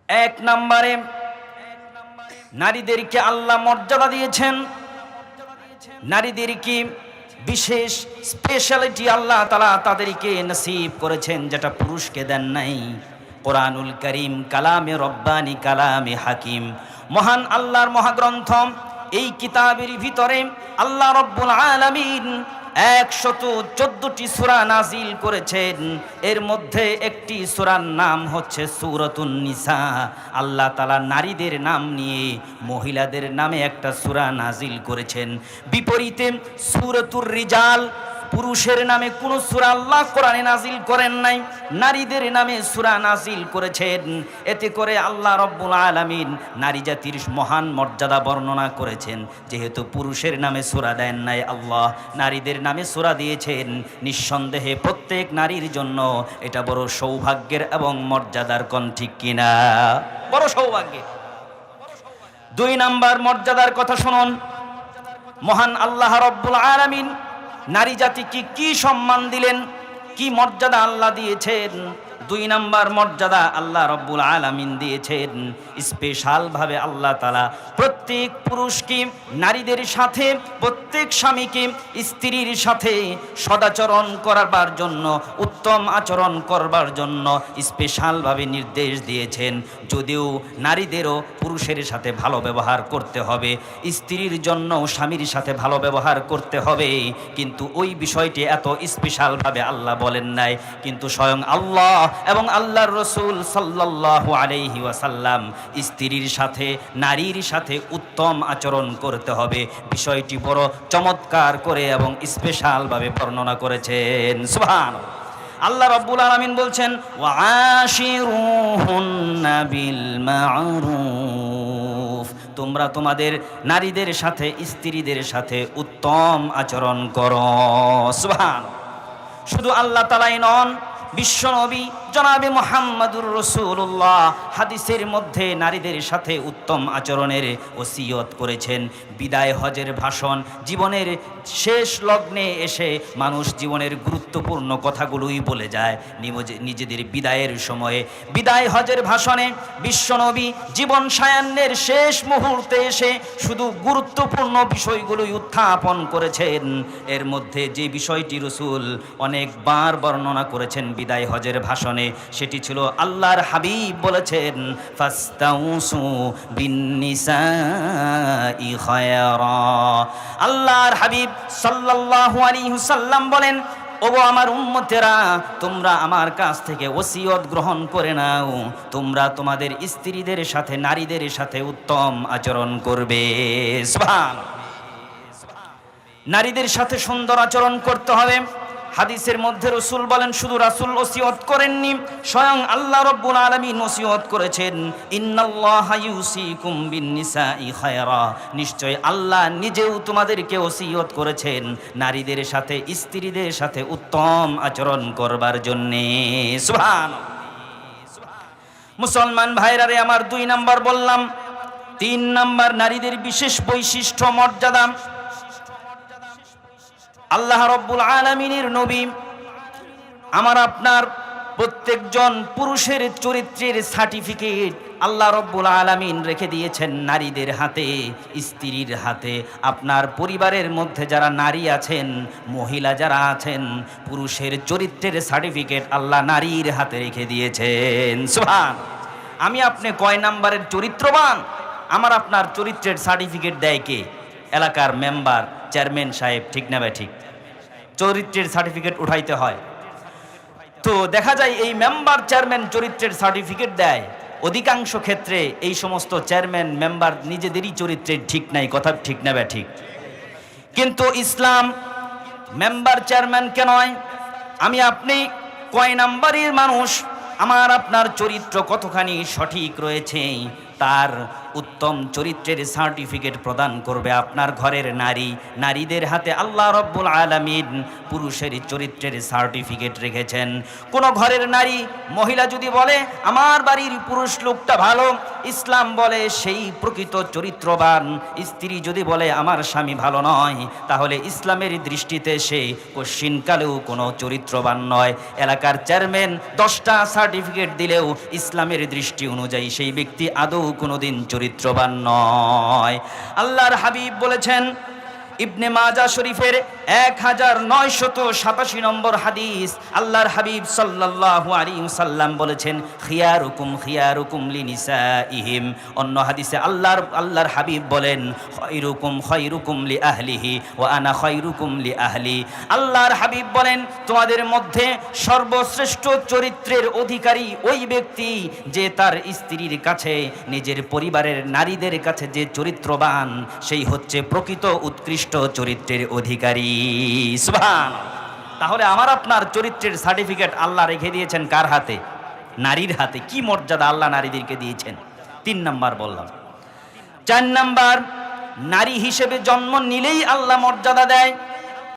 এক নম্বরে নারীদেরকে আল্লাহ মর্যাদা দিয়েছেন, নারীদেরকে বিশেষ স্পেশালিটি আল্লাহ তাআলা তাদেরকে নসিব করেছেন, যেটা পুরুষকে দেন নাই। কোরআনুল করিম কালামে রব্বানি, কালামে হাকিম, মহান আল্লাহর মহাগ্রন্থ। এই কিতাবের ভিতরে আল্লাহ রব্বুল আলামিন 114টি সূরা নাজিল করেছেন। এর মধ্যে একটি সূরার নাম হচ্ছে সূরাতুন নিসা। আল্লাহ তাআলা নারীদের নাম নিয়ে মহিলাদের নামে একটা সূরা নাজিল করেছেন। বিপরীতে সূরাতুর রিজাল, পুরুষের নামে কোনো সূরা আল্লাহ কোরআনে নাজিল করেন নাই, নারীদের নামে সূরা নাজিল করেছেন। এতে করে আল্লাহ রব্বুল আলামিন নারী জাতির মহান মর্যাদা বর্ণনা করেছেন। যেহেতু পুরুষের নামে সূরা দেন নাই, আল্লাহ নারীদের নামে সূরা দিয়েছেন। নিঃসন্দেহে প্রত্যেক নারীর জন্য এটা বড় সৌভাগ্যের এবং মর্যাদার, কোন ঠিক কিনা? বড় সৌভাগ্যের। 2 নাম্বার মর্যাদার কথা শুনুন। মহান আল্লাহ রব্বুল আলামিন নারী জাতিকে কি সম্মান দিলেন, কি মর্যাদা আল্লাহ দিয়েছেন। 2 নাম্বার মর্যাদা আল্লাহ রব্বুল আলামিন দিয়েছেন স্পেশাল ভাবে। আল্লাহ তাআলা প্রত্যেক পুরুষকে নারীদের সাথে, প্রত্যেক স্বামীকে স্ত্রীর সাথে সদাচরণ করবার জন্য, উত্তম আচরণ করবার জন্য স্পেশাল ভাবে নির্দেশ দিয়েছেন। যদিও নারীদেরও পুরুষের সাথে ভালো ব্যবহার করতে হবে, স্ত্রীর জন্য স্বামীর সাথে ভালো ব্যবহার করতে হবে, কিন্তু ওই বিষয়টি এত স্পেশাল ভাবে আল্লাহ বলেন নাই। কিন্তু স্বয়ং আল্লাহ এবং আল্লাহর রাসূল সাল্লাল্লাহু আলাইহি ওয়াসাল্লাম স্ত্রীর সাথে, নারীর সাথে উত্তম আচরণ করতে হবে, বিষয়টি বড় চমৎকার করে এবং স্পেশাল ভাবে বর্ণনা করেছেন। সুবহানাল্লাহ। আল্লাহ রাব্বুল আলামিন বলছেন, ওয়াশিরুহুন্না বিল মা'রুফ, তোমরা তোমাদের নারীদের সাথে, স্ত্রীদের সাথে উত্তম আচরণ করো। সুবহানাল্লাহ। শুধু আল্লাহ তাআলাই নন, বিশ্বনবী জনাবে মুহাম্মদুর রাসূলুল্লাহ হাদিসের মধ্যে নারীদের সাথে উত্তম আচরণের ওসিয়ত করেছেন। বিদায় হজের ভাষণ, জীবনের শেষ লগ্নে এসে মানুষ জীবনের গুরুত্বপূর্ণ কথাগুলোই বলে যায় নিজেদের বিদায়ের সময়ে। বিদায় হজের ভাষণে বিশ্বনবী জীবন সায়ান্নের শেষ মুহূর্তে এসে শুধু গুরুত্বপূর্ণ বিষয়গুলোই উত্থাপন করেছেন। এর মধ্যে যে বিষয়টি রাসূল অনেকবার বর্ণনা করেছেন বিদায় হজের ভাষণে, সেটি ছিল আল্লাহর হাবিব বলেছেন, ফাস্তাউসু বিন্নিসাই খায়রা। আল্লাহর হাবিব সাল্লাল্লাহু আলাইহি ওয়াসাল্লাম বলেন, ওগো আমার উম্মতেরা, তোমরা আমার কাছ থেকে ওসিয়ত গ্রহণ করে নাও, তোমরা তোমাদের স্ত্রীদের সাথে, নারীদের সাথে উত্তম আচরণ করবে। সুবহানাল্লাহ। নারীদের সাথে সুন্দর আচরণ করতে হবে। হাদিসের মধ্যে রাসূল বলেন, শুধু রাসূল ওসিয়ত করেননি, স্বয়ং আল্লাহ রাব্বুল আলামিন ওসিয়ত করেছেন, ইন্নাল্লাহা ইউসিকুম বিন্নিসাই খায়রা, নিশ্চয় আল্লাহ নিজেও তোমাদেরকে ওসিয়ত করেছেন নারীদের সাথে, স্ত্রীদের সাথে উত্তম আচরণ করবার জন্যে। সুবহানাল্লাহ। মুসলমান ভাইরা রে আমার, 2 নাম্বার বললাম। 3 নাম্বার নারীদের বিশেষ বৈশিষ্ট্য, মর্যাদা। আল্লাহ রব্বুল আলামিনের নবী আমার আপনার প্রত্যেকজন পুরুষের চরিত্রের সার্টিফিকেট আল্লাহ রব্বুল আলামিন রেখে দিয়েছেন নারীদের হাতে, স্ত্রীর হাতে। আপনার পরিবারের মধ্যে যারা নারী আছেন, মহিলা যারা আছেন, পুরুষের চরিত্রের সার্টিফিকেট আল্লাহ নারীর হাতে রেখে দিয়েছেন। সুবহানাল্লাহ। আমি আপনি কয় নাম্বারের চরিত্রবান, আমার আপনার চরিত্রের সার্টিফিকেট দেয় কে? এলাকার মেম্বার, চেয়ারম্যান সাহেব, ঠিক না ভাই? ঠিক। চরিত্রের সার্টিফিকেট উঠাইতে হয়। তো দেখা যায় এই মেম্বার, চেয়ারম্যান চরিত্রের সার্টিফিকেট দেয়। অধিকাংশ ক্ষেত্রে এই সমস্ত চেয়ারম্যান, মেম্বার নিজেদেরই চরিত্রের ঠিক নাই, কথা ঠিক না ভাই? ঠিক। কিন্তু ইসলাম মেম্বার, চেয়ারম্যানকে নয়, আমি আপনি কয় নাম্বারের মানুষ, আমার আপনার চরিত্র কতখানি সঠিক রয়েছে তার উত্তম চরিত্রের সার্টিফিকেট প্রদান করবে আপনার ঘরের নারী। নারীদের হাতে আল্লাহ রব্বুল আলামিন পুরুষের চরিত্রের সার্টিফিকেট রেখেছেন। কোন ঘরের নারী মহিলা যদি বলে আমার বাড়ির পুরুষ লোকটা ভালো, ইসলাম বলে সেই প্রকৃত চরিত্রবান। স্ত্রী যদি বলে আমার স্বামী ভালো নয়, তাহলে ইসলামের দৃষ্টিতে সে কশ্চিনকালেও কোনো চরিত্রবান নয়। এলাকার চেয়ারম্যান 10টা সার্টিফিকেট দিলেও ইসলামের দৃষ্টি অনুযায়ী সেই ব্যক্তি আদৌ কোনোদিন চরিত্রবান নয়। আল্লাহর হাবিব বলেছেন, ইবনে মাজাহ শরীফের 1987 নম্বর হাদিস, আল্লাহর হাবিব সাল্লাল্লাহু আলাইহি ওয়াসাল্লাম বলেছেন, খিয়ারুকুম খিয়ারুকুম লিনিসাইহিম। অন্য হাদিসে আল্লাহর হাবিব বলেন, খায়রুকুম খায়রুকুম লিআহলিহি ওয়া আনা খায়রুকুম লিআহলি। আল্লাহর হাবিব বলেন, তোমাদের মধ্যে সর্বশ্রেষ্ঠ চরিত্রের অধিকারী ওই ব্যক্তি যে তার স্ত্রীর কাছে, নিজের পরিবারের নারীদের কাছে যে চরিত্রবান, সেই হচ্ছে প্রকৃত উৎকৃষ্ট চরিত্রের অধিকারী। সুবহানাল্লাহ। তাহলে আমার আপনার চরিত্রের সার্টিফিকেট আল্লাহ রেখে দিয়েছেন কার হাতে? নারীর হাতে। কি মর্যাদা আল্লাহ নারীদেরকে দিয়েছেন। 3 নাম্বার বললাম। 4 নাম্বার, নারী হিসেবে জন্ম নিলেই আল্লাহ মর্যাদা দেয়।